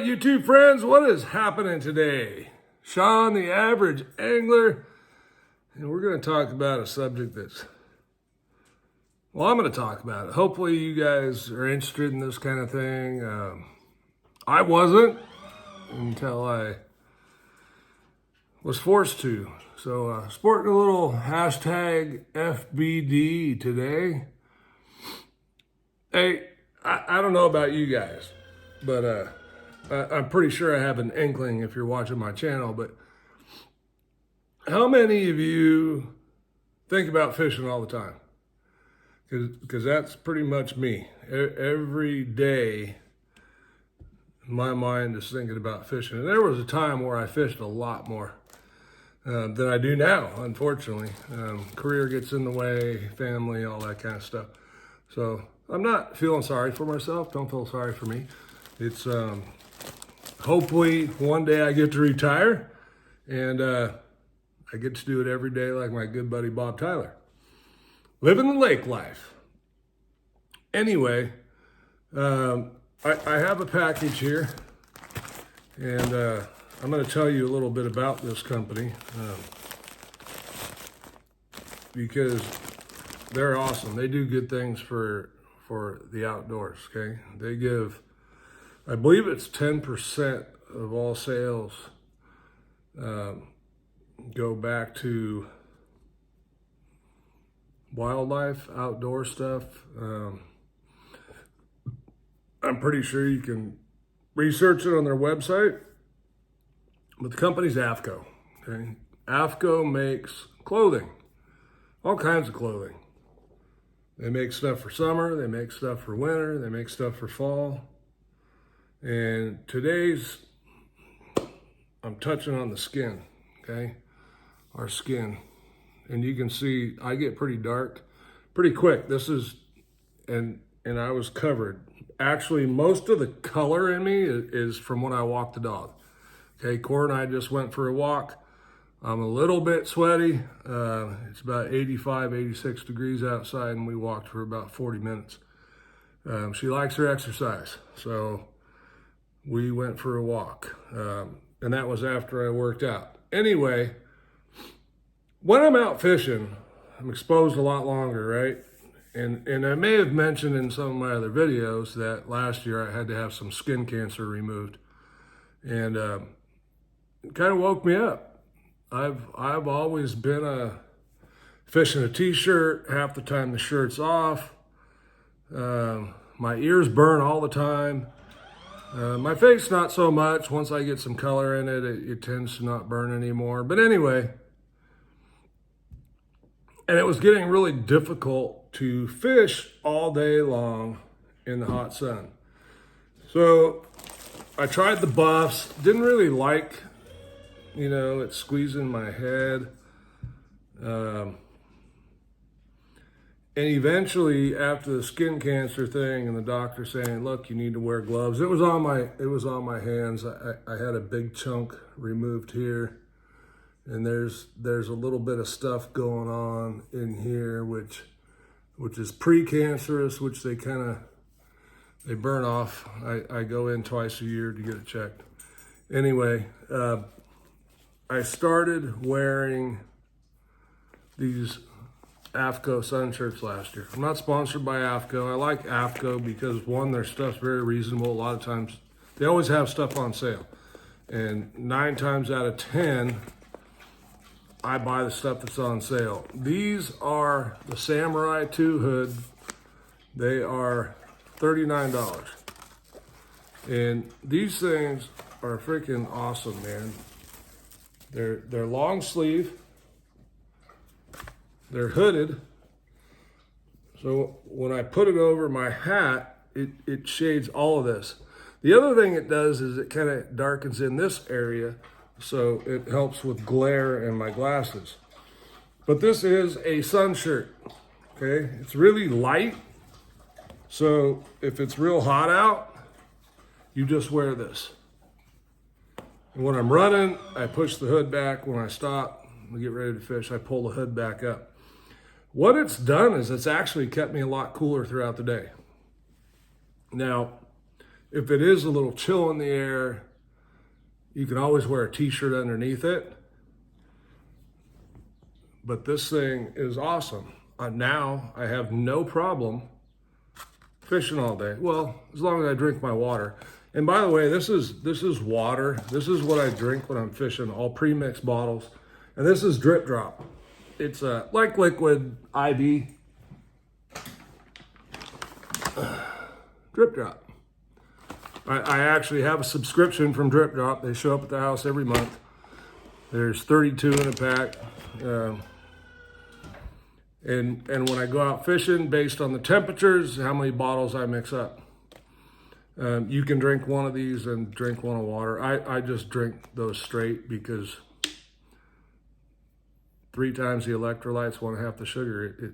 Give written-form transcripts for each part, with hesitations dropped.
right, YouTube friends, what is happening today? Sean, the average angler, and we're going to talk about a subject that's, well, I'm going to talk about it. Hopefully you guys are interested in this kind of thing. I wasn't until I was forced to. So sporting a little hashtag FBD today. Hey, I don't know about you guys, but I'm pretty sure I have an inkling if you're watching my channel, but how many of you think about fishing all the time? Because that's pretty much me. Every day, my mind is thinking about fishing. And there was a time where I fished a lot more than I do now, unfortunately. Career gets in the way, family, all that kind of stuff. So I'm not feeling sorry for myself. Don't feel sorry for me. It's hopefully one day I get to retire and I get to do it every day like my good buddy Bob Tyler. Living the lake life. Anyway, I have a package here, and I'm going to tell you a little bit about this company because they're awesome. They do good things for the outdoors, okay? They give, I believe it's 10% of all sales go back to wildlife, outdoor stuff. I'm pretty sure you can research it on their website, but the company's AFCO, okay? AFCO makes clothing, all kinds of clothing. They make stuff for summer, they make stuff for winter, they make stuff for fall. And today's, I'm touching on the skin, okay? Our skin. And you can see I get pretty dark pretty quick. This is, and I was covered. Actually, most of the color in me is from when I walk the dog. Okay, Cora and I just went for a walk. I'm a little bit sweaty. It's about 85, 86 degrees outside, and we walked for about 40 minutes. She likes her exercise, so we went for a walk. And that was after I worked out. Anyway, when I'm out fishing, I'm exposed a lot longer, right? And I may have mentioned in some of my other videos that last year I had to have some skin cancer removed. And it kind of woke me up. I've always been a fishing a t-shirt, half the time the shirt's off. My ears burn all the time. My face not so much. Once I get some color in it, it tends to not burn anymore. But anyway, and it was getting really difficult to fish all day long in the hot sun. So I tried the buffs, didn't really like, it squeezing my head. And eventually after the skin cancer thing and the doctor saying, look, you need to wear gloves. It was on my hands. I had a big chunk removed here. And there's a little bit of stuff going on in here, which is precancerous, which they burn off. I go in twice a year to get it checked. Anyway, I started wearing these AFCO Sun Shirts last year. I'm not sponsored by AFCO. I like AFCO because one, their stuff's very reasonable. A lot of times, they always have stuff on sale. And 9 times out of 10, I buy the stuff that's on sale. These are the Samarai 2 hood. They are $39. And these things are freaking awesome, man. They're long sleeve. They're hooded. So when I put it over my hat, it shades all of this. The other thing it does is it kind of darkens in this area, so it helps with glare in my glasses. But this is a sun shirt, okay? It's really light, so if it's real hot out, you just wear this. And when I'm running, I push the hood back. When I stop, we get ready to fish, I pull the hood back up. What it's done is it's actually kept me a lot cooler throughout the day. Now, if it is a little chill in the air, you can always wear a t-shirt underneath it. But this thing is awesome. Now I have no problem fishing all day. Well, as long as I drink my water. And by the way, this is water. This is what I drink when I'm fishing, all pre-mixed bottles. And this is drip drop. It's like liquid IV. Drip drop. I actually have a subscription from Drip Drop. They show up at the house every month. There's 32 in a pack. And when I go out fishing, based on the temperatures, how many bottles I mix up. You can drink one of these and drink one of water. I just drink those straight because 3 times the electrolytes, 1/2 the sugar, it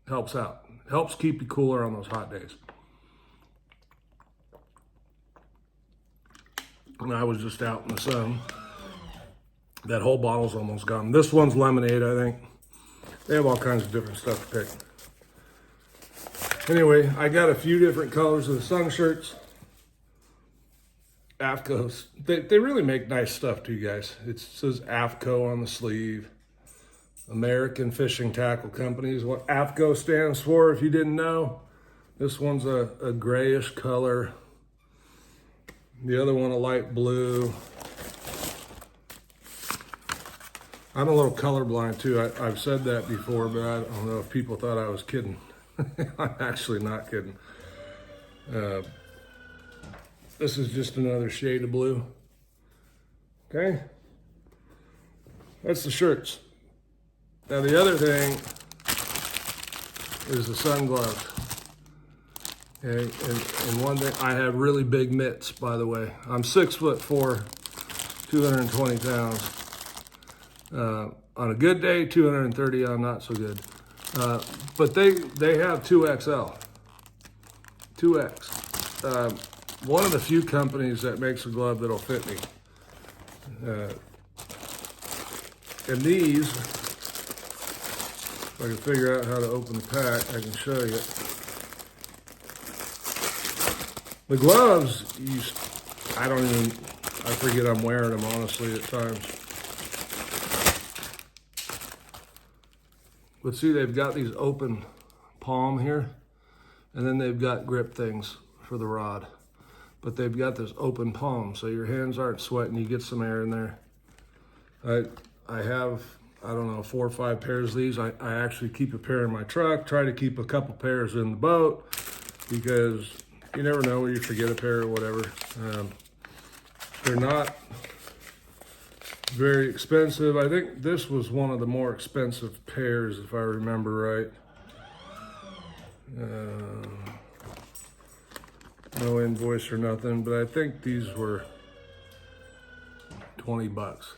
helps out. Helps keep you cooler on those hot days. And I was just out in the sun. That whole bottle's almost gone. This one's lemonade, I think. They have all kinds of different stuff to pick. Anyway, I got a few different colors of the sun shirts. AFCO's. They really make nice stuff too, guys. It says AFCO on the sleeve. American Fishing Tackle Company is what AFCO stands for, if you didn't know. This one's a grayish color. The other one a light blue. I'm a little colorblind too. I've said that before, but I don't know if people thought I was kidding. I'm actually not kidding. This is just another shade of blue. Okay? That's the shirts. Now the other thing is the sun gloves. Okay, and one thing, I have really big mitts, by the way. I'm 6'4", 220 pounds. On a good day, 230 on not so good. But they have 2XL. 2X. One of the few companies that makes a glove that'll fit me. And these, if I can figure out how to open the pack, I can show you. The gloves, I forget I'm wearing them honestly at times. But see, they've got these open palm here, and then they've got grip things for the rod. But they've got this open palm, so your hands aren't sweating, you get some air in there. I have, I don't know, 4 or 5 pairs of these. I actually keep a pair in my truck, try to keep a couple pairs in the boat, because you never know where you forget a pair or whatever. They're not very expensive. I think this was one of the more expensive pairs, if I remember right. No invoice or nothing, but I think these were 20 bucks.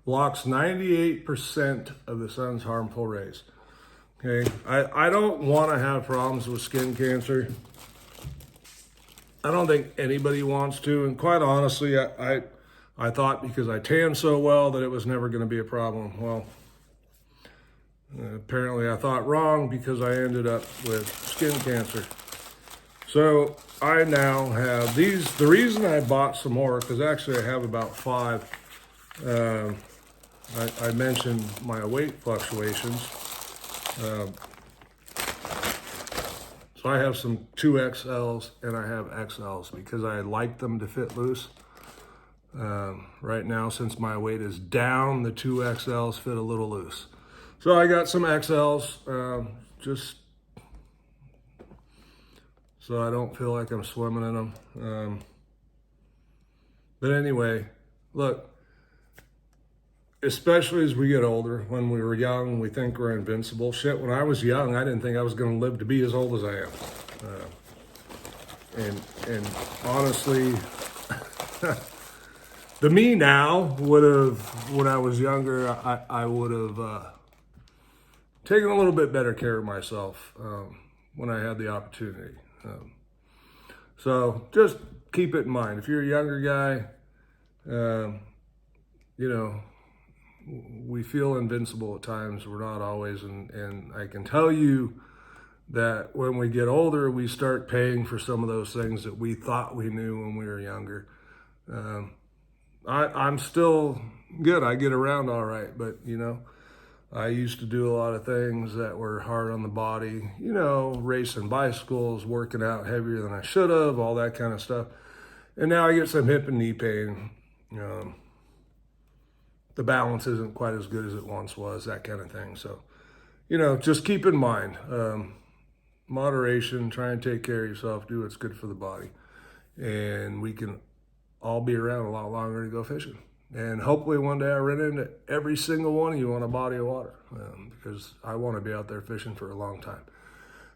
Blocks 98% of the sun's harmful rays. Okay, I don't want to have problems with skin cancer. I don't think anybody wants to, and quite honestly, I thought because I tan so well that it was never going to be a problem. Well, apparently I thought wrong, because I ended up with skin cancer. So I now have these. The reason I bought some more, because actually I have about 5. I mentioned my weight fluctuations. So I have some 2XLs and I have XLs because I like them to fit loose. Right now, since my weight is down, the 2XLs fit a little loose. So I got some XLs, just so I don't feel like I'm swimming in them. But anyway, look, especially as we get older, when we were young, we think we're invincible. Shit, when I was young, I didn't think I was going to live to be as old as I am. And honestly, the me now would have, when I was younger, I would have taken a little bit better care of myself when I had the opportunity. So just keep it in mind. If you're a younger guy, you know, we feel invincible at times. We're not always, and I can tell you that when we get older, we start paying for some of those things that we thought we knew when we were younger. I'm still good. I get around all right, but I used to do a lot of things that were hard on the body, racing bicycles, working out heavier than I should have, all that kind of stuff. And now I get some hip and knee pain. The balance isn't quite as good as it once was, that kind of thing. So, just keep in mind, moderation, try and take care of yourself, do what's good for the body. And we can all be around a lot longer to go fishing. And hopefully one day I run into every single one of you on a body of water, because I want to be out there fishing for a long time.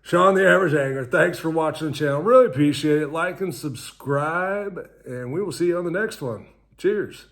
Sean the Average Angler, thanks for watching the channel. Really appreciate it. Like and subscribe, and we will see you on the next one. Cheers.